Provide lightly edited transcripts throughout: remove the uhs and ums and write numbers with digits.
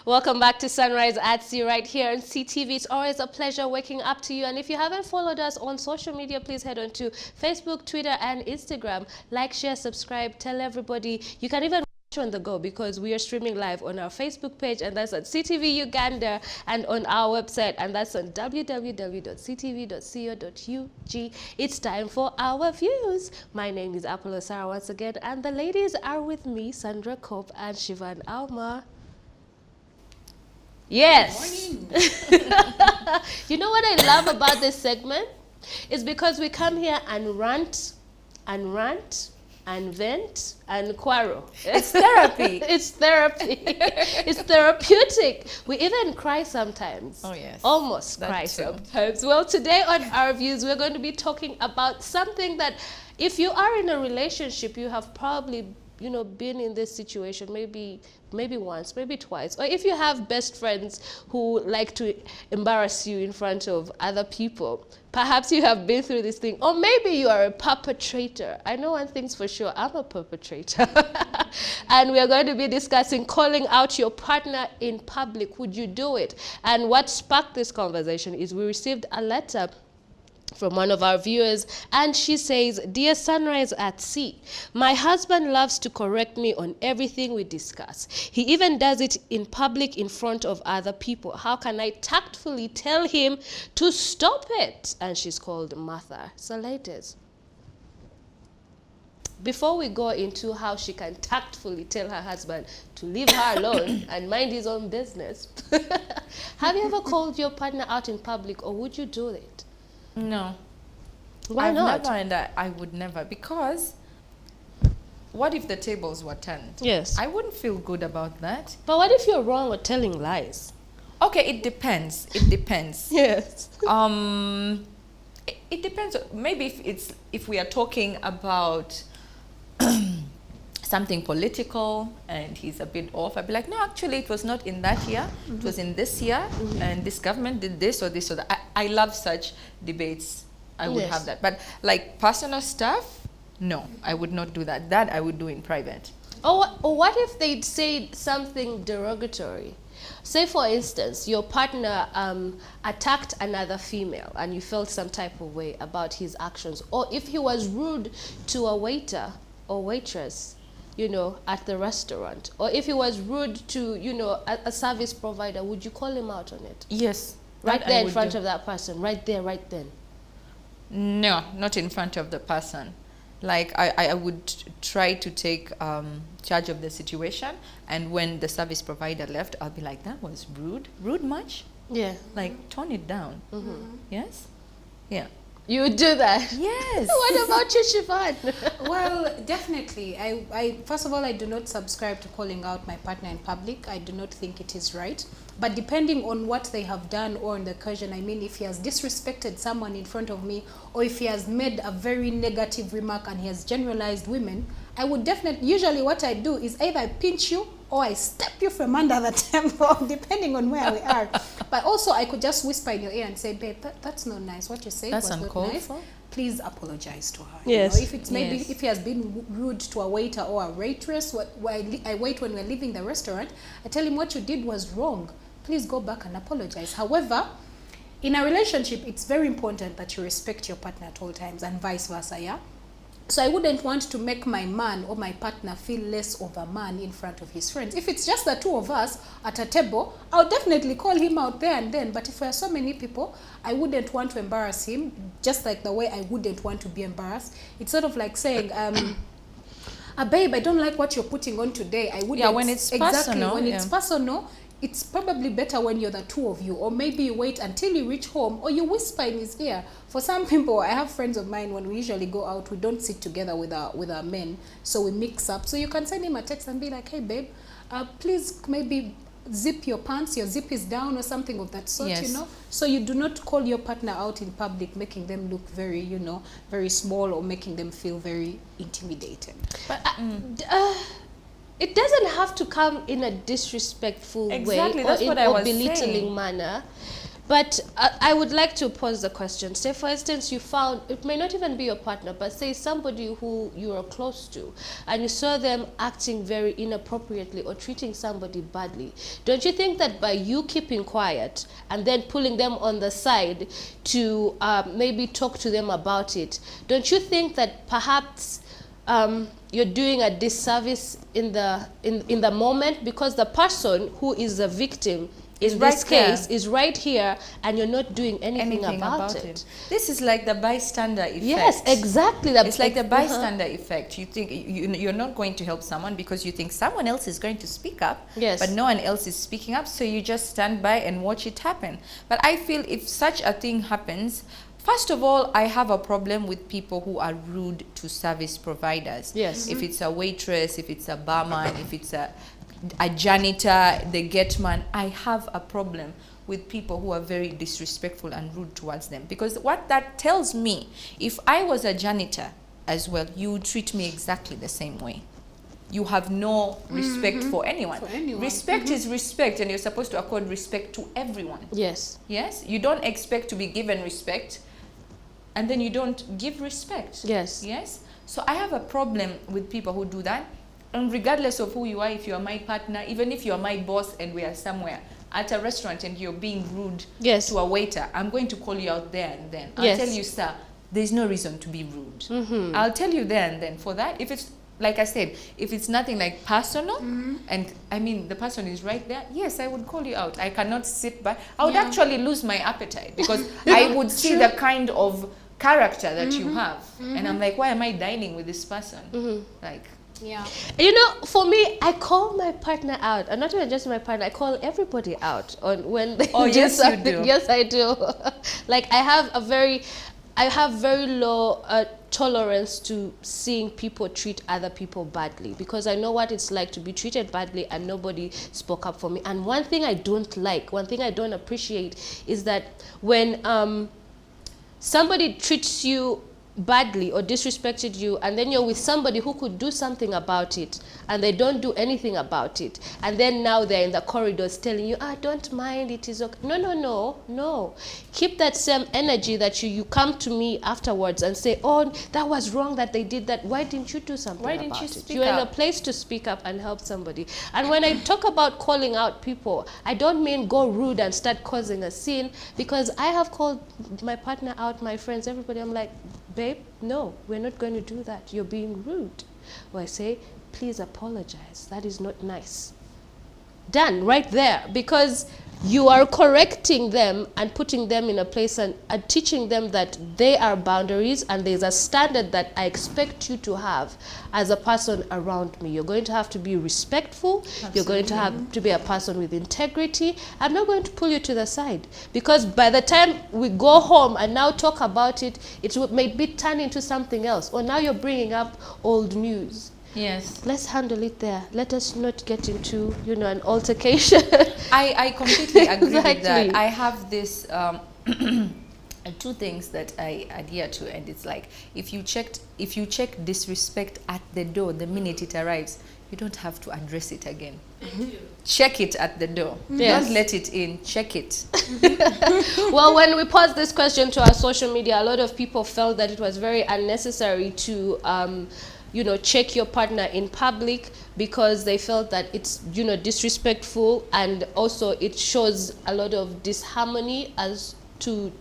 Welcome back to Sunrise at Sea right here on CTV. It's always a pleasure waking up to you. And if you haven't followed us on social media, please head on to Facebook, Twitter, and Instagram. Like, share, subscribe, tell everybody. You can even watch on the go because we are streaming live on our Facebook page, and that's on CTV Uganda, and on our website, and that's on www.ctv.co.ug. It's time for our views. My name is Apollo Sarah once again, and the ladies are with me, Sandra Cope and Shivan Alma. Yes. You know what I love about this segment? It's because we come here and rant and vent and quarrel. It's therapy. It's therapy. It's therapeutic. We even cry sometimes. Oh, yes. Almost That cry too. sometimes. Well, today on our views, we're going to be talking about something that if you are in a relationship, you have probably been in this situation maybe once, maybe twice, or if you have best friends who like to embarrass you in front of other people, perhaps you have been through this thing, or maybe you are a perpetrator. I know one thing's for sure, I'm a perpetrator. And we are going to be discussing calling out your partner in public. Would you do it? And what sparked this conversation is we received a letter from one of our viewers, and she says, "Dear Sunrise at Sea, my husband loves to correct me on everything we discuss. He even does it in public in front of other people. How can I tactfully tell him to stop it?" And she's called Martha. So ladies, before we go into how she can tactfully tell her husband to leave her alone and mind his own business, have you ever called your partner out in public, or would you do it? No. Why I've not? Never, and I would never, because what if the tables were turned? Yes. I wouldn't feel good about that. But what if you're wrong or telling lies? Okay, it depends. It depends. Yes. It depends. Maybe if we are talking about something political and he's a bit off, I'd be like, no, actually it was not in that year, it was in this year, and this government did this or this or that. I love such debates. I would have that. But like personal stuff, no, I would not do that. That I would do in private. Or what if they say something derogatory? Say, for instance, your partner attacked another female and you felt some type of way about his actions. Or if he was rude to a waiter or waitress, at the restaurant. Or if he was rude to, a service provider, would you call him out on it? Yes. Right there in front of that person, right there, right then? No, not in front of the person. Like I would try to take charge of the situation, and when the service provider left, I'll be like, that was rude. Rude much? Yeah. Like, tone it down. Yes? Yeah. You would do that? Yes. What about you, Shivan? Well, definitely. I first of all, I do not subscribe to calling out my partner in public. I do not think it is right. But depending on what they have done or on the occasion, I mean, if he has disrespected someone in front of me, or if he has made a very negative remark and he has generalized women, I would definitely, usually what I do is either I pinch you or I step you from under the table, depending on where we are. But also I could just whisper in your ear and say, babe, that's not nice. What you said was not nice. Please apologize to her. Yes. If it's maybe if he has been rude to a waiter or a waitress, I wait when we're leaving the restaurant, I tell him what you did was wrong. Please go back and apologize. However, in a relationship, it's very important that you respect your partner at all times, and vice versa, yeah? So I wouldn't want to make my man or my partner feel less of a man in front of his friends. If it's just the two of us at a table, I'll definitely call him out there and then. But if there are so many people, I wouldn't want to embarrass him, just like the way I wouldn't want to be embarrassed. It's sort of like saying, babe, I don't like what you're putting on today. I wouldn't. Yeah, when it's personal. When it's personal, it's probably better when you're the two of you, or maybe you wait until you reach home, or you whisper in his ear. For some people, I have friends of mine, when we usually go out, we don't sit together with our men, so we mix up. So you can send him a text and be like, hey babe, please maybe zip your pants, your zip is down, or something of that sort. Yes. So you do not call your partner out in public, making them look very, very small, or making them feel very intimidated. But it doesn't have to come in a disrespectful way, or that's in what I a was belittling saying. manner. But I would like to pose the question. Say, for instance, you found, it may not even be your partner, but say somebody who you are close to, and you saw them acting very inappropriately or treating somebody badly. Don't you think that by you keeping quiet and then pulling them on the side to maybe talk to them about it, don't you think that perhaps you're doing a disservice in the moment, because the person who is the victim in this case is right here, and you're not doing anything about it. This is like the bystander effect. Yes, exactly. It's like the bystander effect. You think you're not going to help someone because you think someone else is going to speak up, but no one else is speaking up, so you just stand by and watch it happen. But I feel if such a thing happens, first of all, I have a problem with people who are rude to service providers. Yes. If it's a waitress, if it's a barman, if it's a janitor, the gate man, I have a problem with people who are very disrespectful and rude towards them. Because what that tells me, if I was a janitor as well, you would treat me exactly the same way. You have no respect for anyone. Respect is respect, and you're supposed to accord respect to everyone. Yes. Yes? You don't expect to be given respect, and then you don't give respect. Yes. Yes? So I have a problem with people who do that. And regardless of who you are, if you are my partner, even if you are my boss and we are somewhere at a restaurant and you're being rude to a waiter, I'm going to call you out there and then. I'll tell you, sir, there's no reason to be rude. I'll tell you there and then. For that, if it's, like I said, if it's nothing like personal, and I mean, the person is right there, yes, I would call you out. I cannot sit by. I would actually lose my appetite, because I would see the kind of character that you have. And I'm like, why am I dining with this person? Like, yeah. You know, for me, I call my partner out, and not even just my partner, I call everybody out on when they do something. Yes, I do. Like, I have very low tolerance to seeing people treat other people badly, because I know what it's like to be treated badly and nobody spoke up for me. And one thing I don't like, one thing I don't appreciate is that when somebody treats you badly or disrespected you, and then you're with somebody who could do something about it, and they don't do anything about it, and then now they're in the corridors telling you, don't mind, it is okay. No. Keep that same energy that you come to me afterwards and say, oh, that was wrong that they did that. Why didn't you do something about it? Why didn't you speak up? You're in a place to speak up and help somebody. And when I talk about calling out people, I don't mean go rude and start causing a scene, because I have called my partner out, my friends, everybody. I'm like, babe, no, we're not going to do that. You're being rude. Or I say, please apologize. That is not nice. Done, right there. Because you are correcting them and putting them in a place and teaching them that there are boundaries and there's a standard that I expect you to have as a person around me. You're going to have to be respectful. Absolutely. You're going to have to be a person with integrity. I'm not going to pull you to the side, because by the time we go home and now talk about it, it may be turned into something else. Or now you're bringing up old news. Yes. Let's handle it there. Let us not get into, an altercation. I completely agree with that. I have this two things that I adhere to, and it's like, if you check disrespect at the door the minute it arrives, you don't have to address it again. Check it at the door. Yes. Don't let it in. Check it. Well, when we posed this question to our social media, a lot of people felt that it was very unnecessary to check your partner in public, because they felt that it's, disrespectful, and also it shows a lot of disharmony as to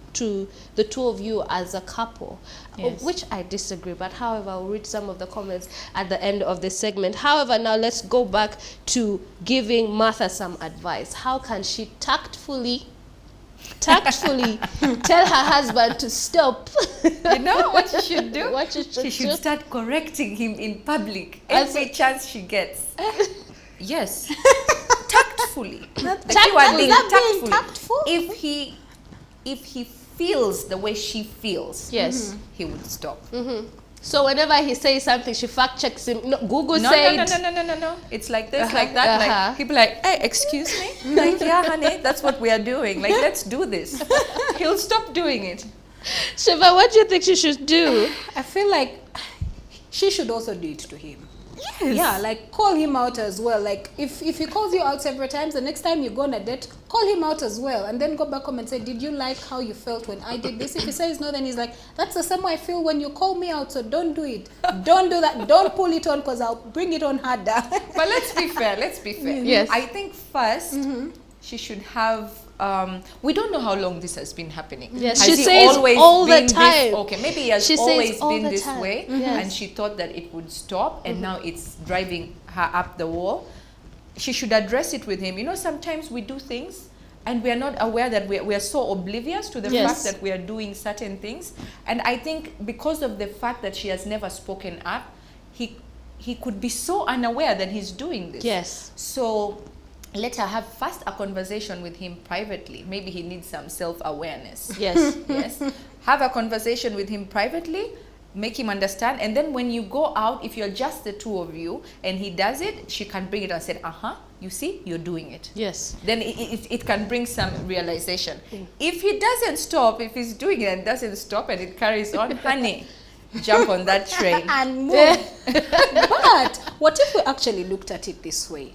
the two of you as a couple. Yes. Which I disagree, but however, I'll read some of the comments at the end of this segment. However, now let's go back to giving Martha some advice. How can she tactfully tell her husband to stop? You know what she should do? She should start correcting him in public every chance she gets. Yes. Tactfully. Tactful? If he feels the way she feels, yes, he would stop. So whenever he says something, she fact checks him. No, Google said. No. It's like this, like that. Like people like, hey, excuse me. Like, yeah, honey, that's what we are doing. Like, let's do this. He'll stop doing it. Shiva, what do you think she should do? I feel like she should also do it to him. Yes. Yeah, like call him out as well. Like if he calls you out several times, the next time you go on a date, call him out as well, and then go back home and say, did you like how you felt when I did this? If he says no, then he's like, that's the same way I feel when you call me out, so don't do it. Don't do that. Don't pull it on, because I'll bring it on harder. But let's be fair. Let's be fair. Yes. I think first she should have. We don't know how long this has been happening. Yes, Has she he says always all the been time. Okay, maybe he has She says always all been the this time. way, Yes. and she thought that it would stop, and now it's driving her up the wall. She should address it with him. You know, sometimes we do things and we are not aware that we are so oblivious to the Yes. fact that we are doing certain things. And I think because of the fact that she has never spoken up, he could be so unaware that he's doing this. Yes. So let her have first a conversation with him privately. Maybe he needs some self-awareness. Yes. Yes. Have a conversation with him privately, make him understand, and then when you go out, if you're just the two of you and he does it, she can bring it and say, you see, you're doing it. Yes. Then it can bring some realization. If he doesn't stop, if he's doing it and doesn't stop and it carries on, honey, jump on that train. And move. But what if we actually looked at it this way?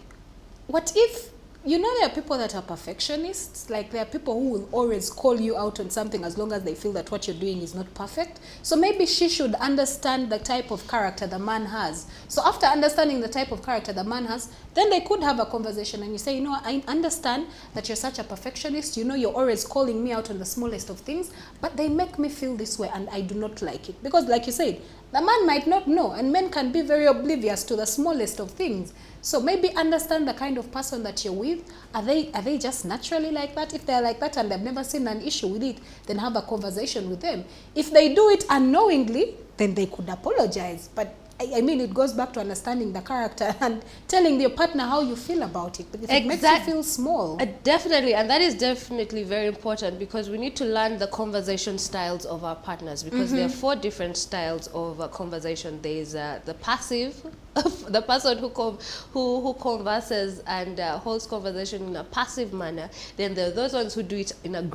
What if, you know, there are people that are perfectionists, like there are people who will always call you out on something as long as they feel that what you're doing is not perfect. So maybe she should understand the type of character the man has. So after understanding the type of character the man has, then they could have a conversation and you say, you know, I understand that you're such a perfectionist, you know, you're always calling me out on the smallest of things, but they make me feel this way and I do not like it. Because like you said, the man might not know, and men can be very oblivious to the smallest of things. So maybe understand the kind of person that you're with. Are they just naturally like that? If they're like that and they've never seen an issue with it, then have a conversation with them. If they do it unknowingly, then they could apologize. But I mean, it goes back to understanding the character and telling your partner how you feel about it. Because it makes you feel small. Definitely, and that is definitely very important, because we need to learn the conversation styles of our partners, because there are 4 different styles of conversation. There is the passive, the person who converses and holds conversation in a passive manner. Then there are those ones who do it in an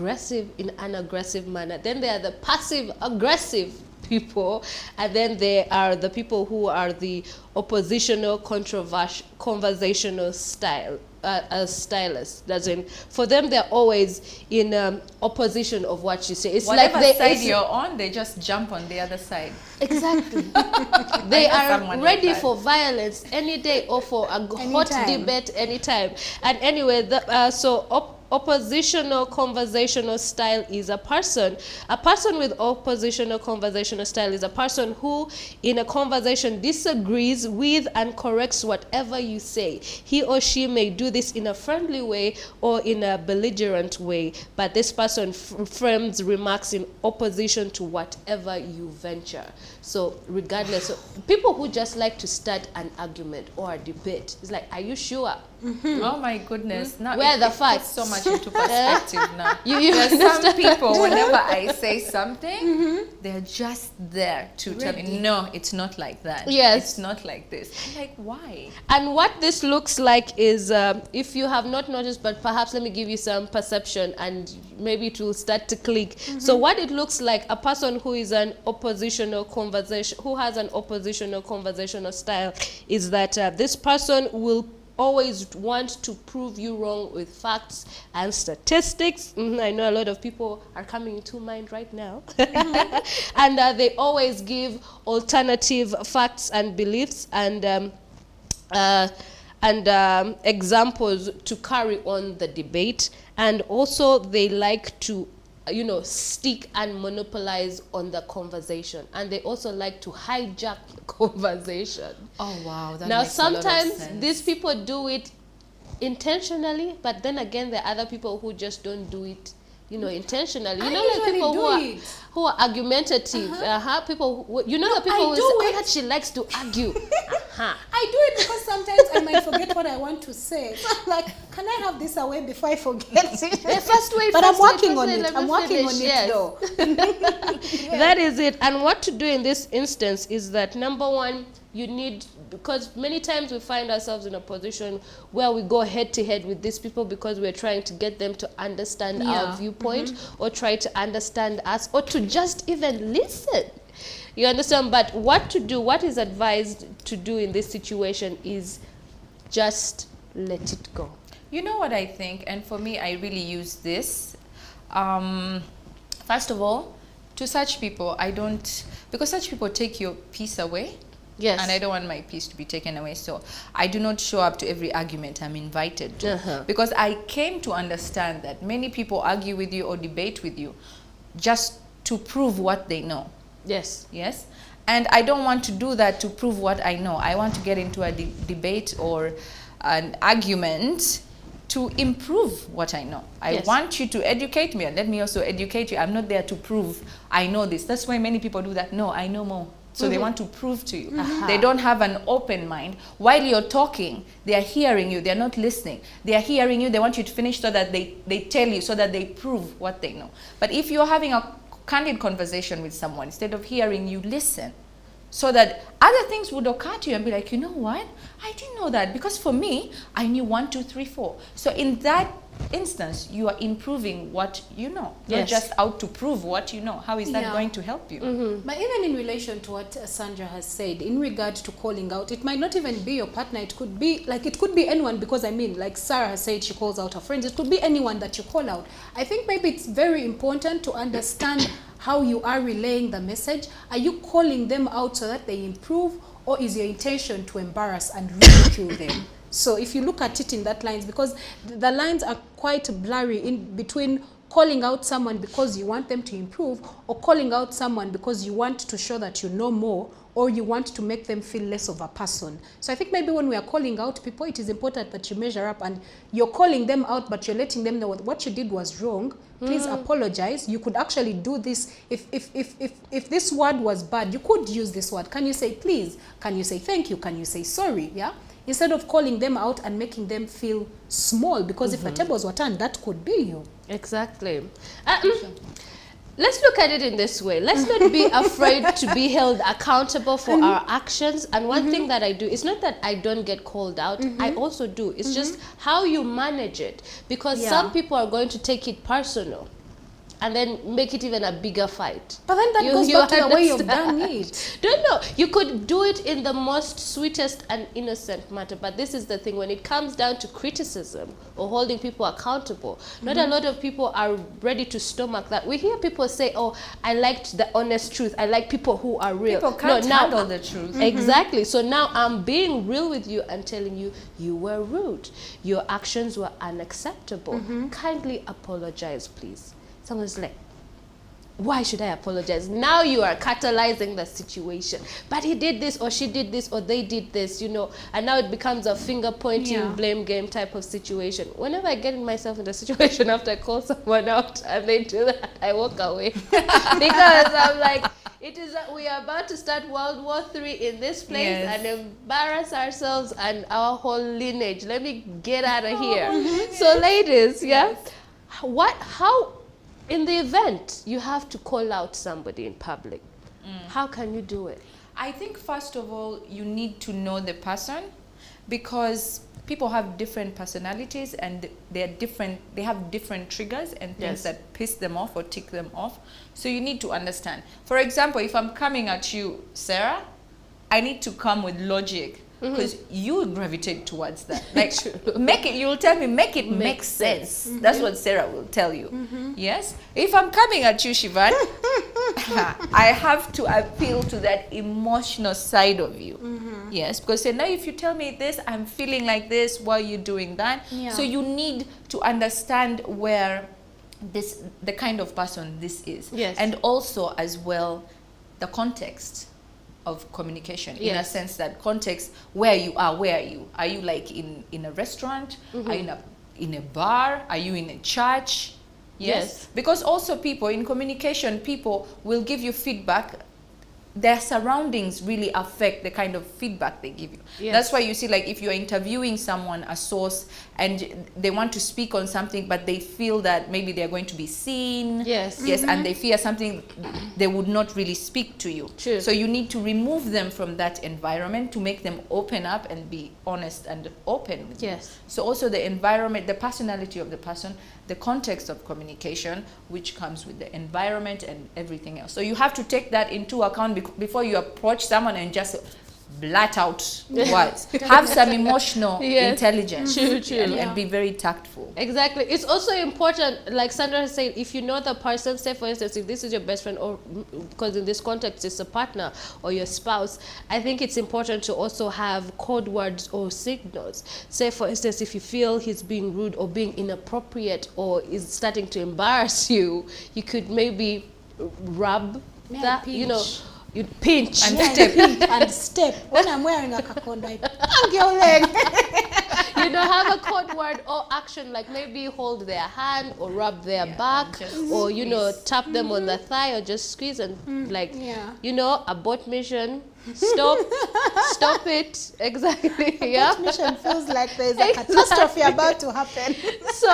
aggressive manner. Then there are the passive aggressive people, and then there are the people who are the oppositional conversational stylists. That's in, for them, they're always in opposition of what you say. It's Whatever like side you're on, they just jump on the other side. Exactly. They are someone ready like that. for violence any day or for a hot Anytime. debate anytime. And anyway, oppositional conversational style is a person with oppositional conversational style is a person who in a conversation disagrees with and corrects whatever you say. He or she may do this in a friendly way or in a belligerent way, but this person frames remarks in opposition to whatever you venture. So regardless of people who just like to start an argument or a debate, it's like, are you sure? Oh my goodness! Now Where are the puts facts? so much into perspective now. You There are some understand? people, whenever I say something, they're just there to tell me, no, it's not like that. Yes. It's not like this. I'm like, why? And what this looks like is, if you have not noticed, but perhaps let me give you some perception and maybe it will start to click. So what it looks like, a person who is an oppositional conversation, who has an oppositional conversational style, is that this person will always want to prove you wrong with facts and statistics. I know a lot of people are coming to mind right now. And they always give alternative facts and beliefs and examples to carry on the debate. And also they like to stick and monopolize on the conversation, and they also like to hijack the conversation. Oh wow! That Now makes a lot of sometimes sense. these people do it intentionally, but then again there are other people who just don't do it intentionally. I Like usually people do it. who are argumentative. People who, the people I who do say, it. that she likes to argue. I do it because sometimes I might forget what I want to say. So I'm like, can I have this away before I forget it? First wait, But I'm first wait, working first on wait, it. let me I'm working finish. on it Yes. though. That is it. And what to do in this instance is that, number one, you need, because many times we find ourselves in a position where we go head to head with these people because we're trying to get them to understand our viewpoint or try to understand us or to just even listen. You understand? But what to do, what is advised to do in this situation is just let it go. You know what I think, and for me, I really use this. First of all, to such people, I don't, because such people take your peace away. Yes. And I don't want my peace to be taken away. So I do not show up to every argument I'm invited to. Because I came to understand that many people argue with you or debate with you just to prove what they know. Yes. Yes. And I don't want to do that to prove what I know. I want to get into a debate or an argument to improve what I know. I want you to educate me, and let me also educate you. I'm not there to prove I know this. That's why many people do that. No, I know more. So they want to prove to you. They don't have an open mind. While you're talking, they are hearing you. They're not listening. They are hearing you. They want you to finish so that they tell you, so that they prove what they know. But if you're having a candid conversation with someone, instead of hearing you, listen. So that other things would occur to you and be like, you know what? I didn't know that, because for me, I knew 1, 2, 3, 4. So in that instance, you are improving what you know, not just out to prove what you know. How is that going to help you? But even in relation to what Sandra has said, in regard to calling out, it might not even be your partner. It could be anyone, because I mean, like Sarah has said, she calls out her friends. It could be anyone that you call out. I think maybe it's very important to understand how you are relaying the message. Are you calling them out so that they improve, or is your intention to embarrass and ridicule them? So if you look at it in that lines, because the lines are quite blurry in between calling out someone because you want them to improve, or calling out someone because you want to show that you know more, or you want to make them feel less of a person. So I think maybe when we are calling out people, it is important that you measure up, and you're calling them out, but you're letting them know what you did was wrong. Please apologize. You could actually do this. If this word was bad, you could use this word. Can you say please? Can you say thank you? Can you say sorry? Yeah. Instead of calling them out and making them feel small, because if the tables were turned, that could be you. Exactly. Let's look at it in this way. Let's not be afraid to be held accountable for our actions. And one thing that I do, it's not that I don't get called out. I also do. It's just how you manage it. Because some people are going to take it personal and then make it even a bigger fight. But then that goes back to the way you've done it. No, you could do it in the most sweetest and innocent manner, but this is the thing, when it comes down to criticism or holding people accountable, not a lot of people are ready to stomach that. We hear people say, oh, I liked the honest truth. I like people who are real. People can't handle the truth. Exactly. So now I'm being real with you and telling you, you were rude. Your actions were unacceptable. Kindly apologize, please. Someone's like, why should I apologize? Now you are catalyzing the situation. But he did this, or she did this, or they did this, you know, and now it becomes a finger pointing, blame game type of situation. Whenever I get myself in a situation after I call someone out and they do that, I walk away. Because I'm like, we are about to start World War III in this place and embarrass ourselves and our whole lineage. Let me get out of here. So ladies, how in the event you have to call out somebody in public, how can you do it? I think first of all, you need to know the person, because people have different personalities and they have different triggers and things that piss them off or tick them off. So you need to understand. For example, if I'm coming at you, Sarah, I need to come with logic. Because you gravitate towards that. Like, you'll tell me, make it make sense. That's what Sarah will tell you. Yes? If I'm coming at you, Shivan, I have to appeal to that emotional side of you. Yes? Because say, now if you tell me this, I'm feeling like this, why are you doing that? So you need to understand where the kind of person this is. And also, as well, the context of communication, in a sense that context, where you are, are you like in a restaurant, are you in a bar, are you in a church? Because also people in communication, people will give you feedback. Their surroundings really affect the kind of feedback they give you. That's why you see, like, if you're interviewing someone, a source, and they want to speak on something, but they feel that maybe they're going to be seen. And they fear something, they would not really speak to you. So you need to remove them from that environment to make them open up and be honest and open with you. So also the environment, the personality of the person, the context of communication, which comes with the environment and everything else. So you have to take that into account, before you approach someone and just blurt out words. Have some emotional intelligence and be very tactful. Exactly. It's also important, like Sandra has said, if you know the person, say for instance, if this is your best friend, or because in this context it's a partner or your spouse, I think it's important to also have code words or signals. Say for instance, if you feel he's being rude or being inappropriate or is starting to embarrass you, you could maybe rub that, you know, you pinch and step. When I'm wearing a kakondo, I bang your leg. You know, have a code word or action, like maybe hold their hand or rub their back, or you know, tap them on the thigh or just squeeze and like, you know, abort mission. Stop it. Exactly. Abort mission feels like there's a catastrophe about to happen. So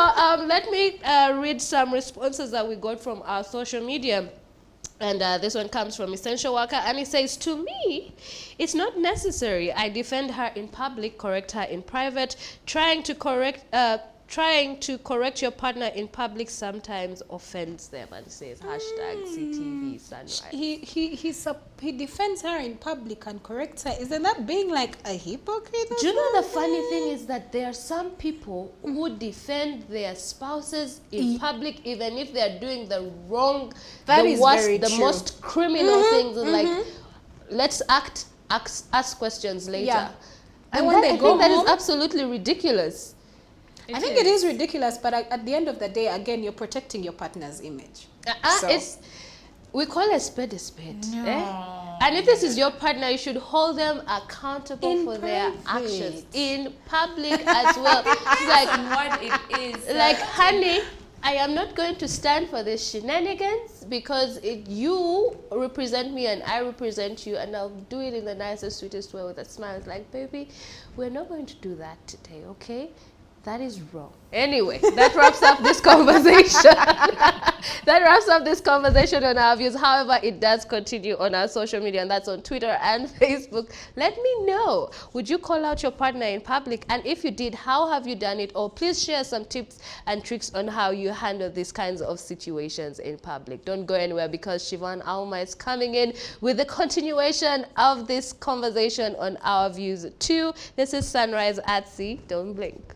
let me read some responses that we got from our social media. And this one comes from Essential Worker, and he says, to me, it's not necessary. I defend her in public, correct her in private. Trying to correct your partner in public sometimes offends them, and says #CTV Sunrise. He defends her in public and corrects her. Isn't that being like a hypocrite? Do you know the funny thing is that there are some people who defend their spouses in public even if they're doing the wrong, the worst, the most criminal things, and like, let's ask questions later. And when they go home, that is absolutely ridiculous. I think it is ridiculous, but at the end of the day, again, you're protecting your partner's image. We call a spade a spade. And if this is your partner, you should hold them accountable for their actions in public as well. Like what it is. Like, honey, I am not going to stand for this shenanigans because you represent me and I represent you, and I'll do it in the nicest, sweetest way with a smile. It's like, baby, we're not going to do that today, okay? That is wrong. Anyway, that wraps up this conversation. That wraps up this conversation on our views. However, it does continue on our social media, and that's on Twitter and Facebook. Let me know. Would you call out your partner in public? And if you did, how have you done it? Or please share some tips and tricks on how you handle these kinds of situations in public. Don't go anywhere, because Siobhan Alma is coming in with the continuation of this conversation on our views too. This is Sunrise at Sea. Don't blink.